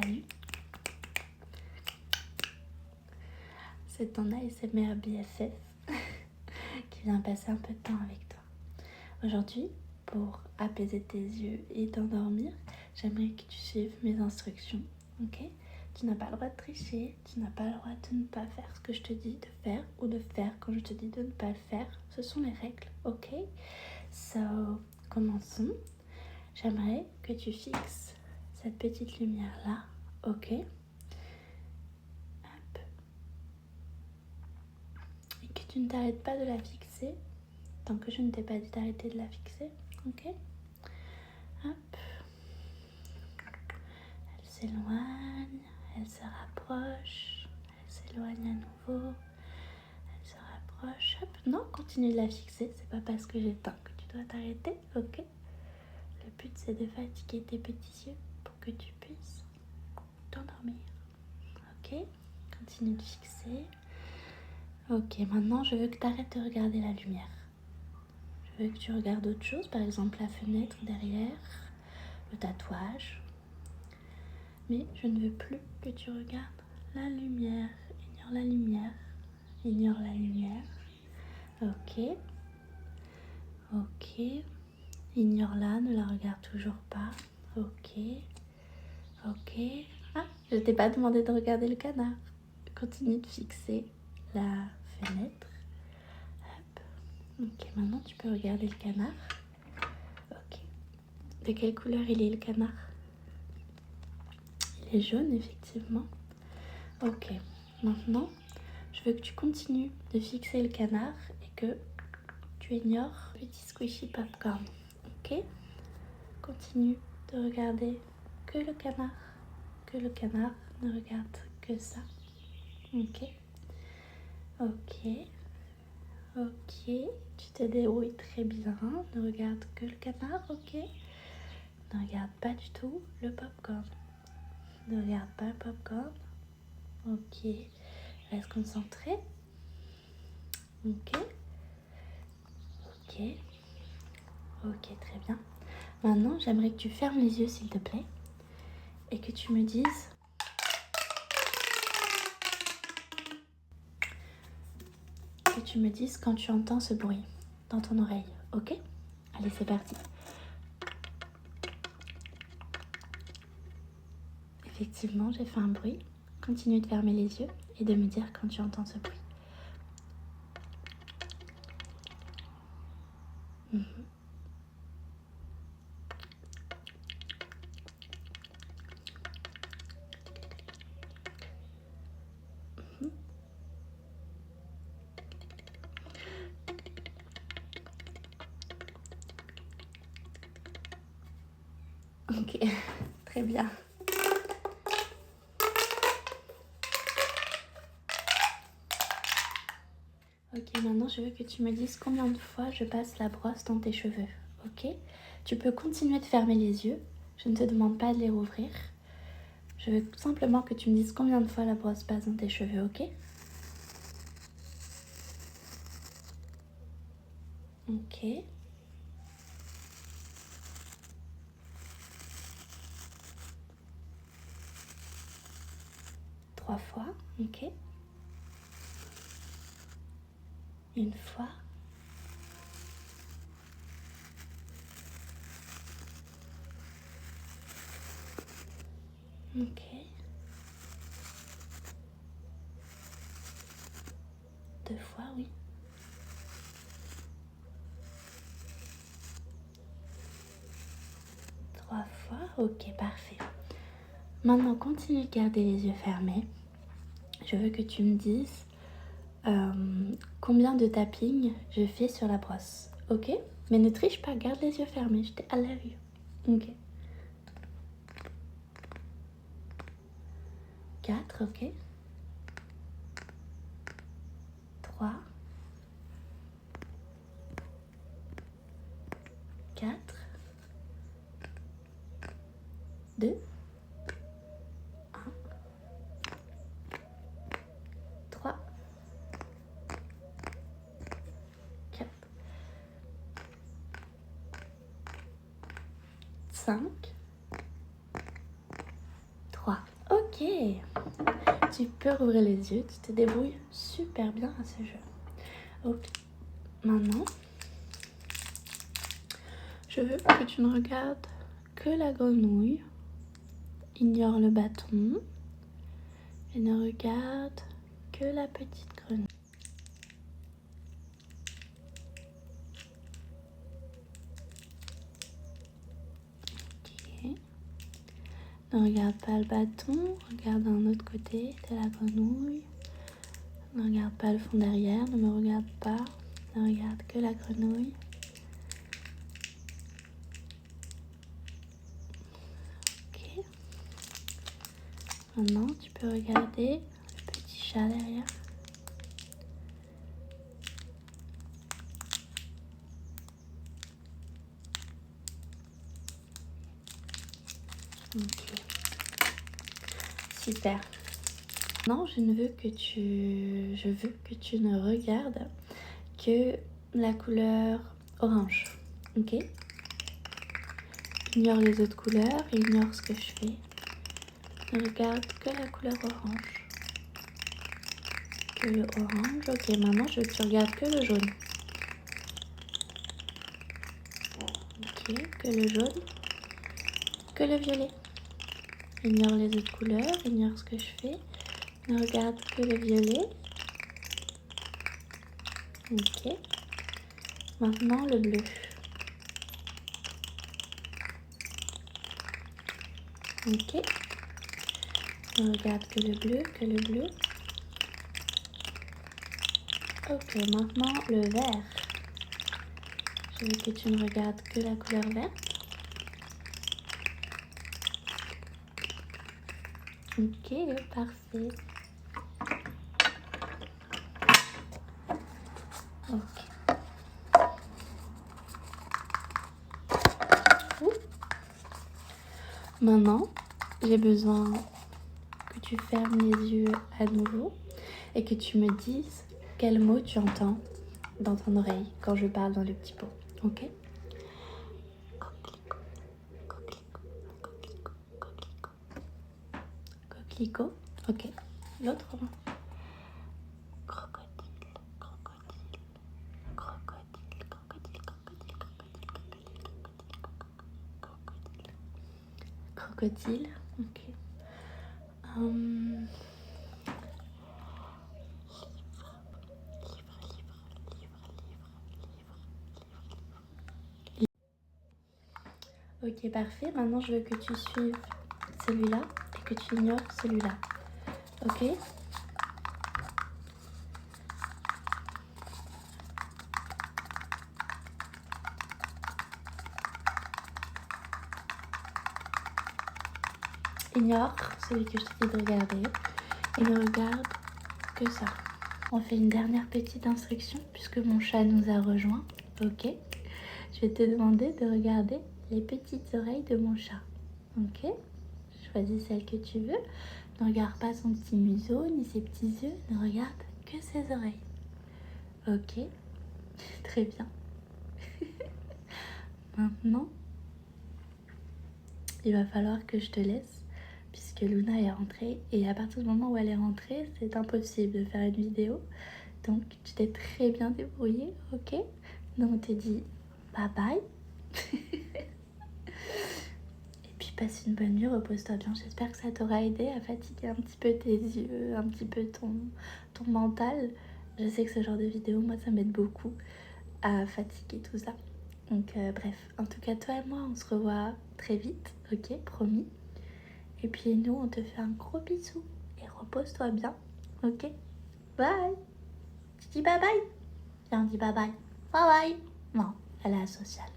Salut. C'est ton ASMR BFF qui vient passer un peu de temps avec toi. Aujourd'hui, pour apaiser tes yeux et t'endormir, j'aimerais que tu suives mes instructions, ok? Tu n'as pas le droit de tricher, tu n'as pas le droit de ne pas faire ce que je te dis de faire ou de faire quand je te dis de ne pas le faire. Ce sont les règles, ok? So, commençons. J'aimerais que tu fixes cette petite lumière-là, ok? Hop. Et que tu ne t'arrêtes pas de la fixer tant que je ne t'ai pas dit d'arrêter de la fixer, ok? Hop. Elle s'éloigne, elle se rapproche, elle s'éloigne à nouveau, elle se rapproche, hop. Non, continue de la fixer, c'est pas parce que j'éteins que tu dois t'arrêter, ok? Le but c'est de fatiguer tes petits yeux pour que tu puisses t'endormir, ok? Continue de fixer. Ok, maintenant je veux que tu arrêtes de regarder la lumière. Je veux que tu regardes autre chose, par exemple la fenêtre derrière, le tatouage. Mais je ne veux plus que tu regardes la lumière. Ignore la lumière. Ignore la lumière. Ok. Ok. Ignore-la, ne la regarde toujours pas. Ok. Ok. Ah, je t'ai pas demandé de regarder le canard. Continue de fixer la fenêtre. Hop. Ok, maintenant tu peux regarder le canard. Ok. De quelle couleur il est le canard? Il est jaune, effectivement. Ok. Maintenant, je veux que tu continues de fixer le canard et que tu ignores le petit squishy popcorn. Ok? Continue de regarder que le canard. Que le canard ne regarde que ça. Ok? Ok. Ok. Tu te débrouilles très bien. Ne regarde que le canard. Ok? Ne regarde pas du tout le popcorn. Ne regarde pas le popcorn. Ok. Reste concentré. Ok. Ok. Ok, très bien. Maintenant, j'aimerais que tu fermes les yeux, s'il te plaît, et que tu me dises quand tu entends ce bruit dans ton oreille, ok? Allez, c'est parti. Effectivement, j'ai fait un bruit. Continue de fermer les yeux et de me dire quand tu entends ce bruit. Mhm. Mhm. Ok, très bien. Ok, maintenant je veux que tu me dises combien de fois je passe la brosse dans tes cheveux, ok? Tu peux continuer de fermer les yeux, je ne te demande pas de les rouvrir. Je veux simplement que tu me dises combien de fois la brosse passe dans tes cheveux, ok? Ok. 3 fois, ok. 1 fois. Ok. 2 fois, oui. 3 fois, ok, parfait. Maintenant, continue de garder les yeux fermés. Je veux que tu me dises combien de tapping je fais sur la brosse, ok? Mais ne triche pas, garde les yeux fermés, je t'ai à la vue. Ok. 4, ok. 3, 4, 2, 1, 3, 4, 5, 3. Ok, tu peux rouvrir les yeux, tu te débrouilles super bien à ce jeu. Ok, maintenant, je veux que tu ne regardes que la grenouille, ignore le bâton et ne regarde que la petite grenouille. Ok. Ne regarde pas le bâton, regarde d'un autre côté de la grenouille. Ne regarde pas le fond derrière, ne me regarde pas, ne regarde que la grenouille. Ok. Maintenant, tu peux regarder le petit chat derrière. Ok. Super. Non, je veux que tu ne regardes que la couleur orange. Ok? Ignore les autres couleurs et ignore ce que je fais. Ne regarde que la couleur orange. Que le orange. Ok, maintenant je veux que tu regardes que le jaune. Ok, que le jaune. Que le violet. Ignore les autres couleurs, ignore ce que je fais. Ne regarde que le violet. Ok. Maintenant le bleu. Ok. Ne regarde que le bleu, que le bleu. Ok, maintenant le vert. Je veux que tu ne regardes que la couleur verte. Ok, parfait. Ok. Ouh. Maintenant, j'ai besoin que tu fermes les yeux à nouveau et que tu me dises quel mot tu entends dans ton oreille quand je parle dans le petit pot. Ok? Coquelicot, coquelicot, coquelicot, coquelicot. Coquelicot. Ok. L'autre mot. Crocodile, crocodile, crocodile, crocodile, crocodile, crocodile, crocodile. Crocodile. Ok. Hum, Ok, parfait. Maintenant, je veux que tu suives celui-là et que tu ignores celui-là. Ok? Ignore celui que je te dis de regarder et ne regarde que ça. On fait une dernière petite instruction puisque mon chat nous a rejoints. Ok? Je vais te demander de regarder les petites oreilles de mon chat. Ok? Choisis celle que tu veux. Ne regarde pas son petit museau ni ses petits yeux. Ne regarde que ses oreilles. Ok? Très bien. Maintenant, il va falloir que je te laisse puisque Luna est rentrée et à partir du moment où elle est rentrée, c'est impossible de faire une vidéo. Donc, tu t'es très bien débrouillée, ok? Donc, on te dit bye bye. Et puis, passe une bonne nuit, repose-toi bien. J'espère que ça t'aura aidé à fatiguer un petit peu tes yeux, un petit peu ton mental. Je sais que ce genre de vidéo, moi, ça m'aide beaucoup à fatiguer tout ça. Donc, bref, en tout cas, toi et moi, on se revoit très vite, ok? Promis. Et puis, nous, on te fait un gros bisou. Et repose-toi bien, ok? Bye! Tu dis bye bye? Viens, on dit bye bye. Bye bye. Non, elle est asociale.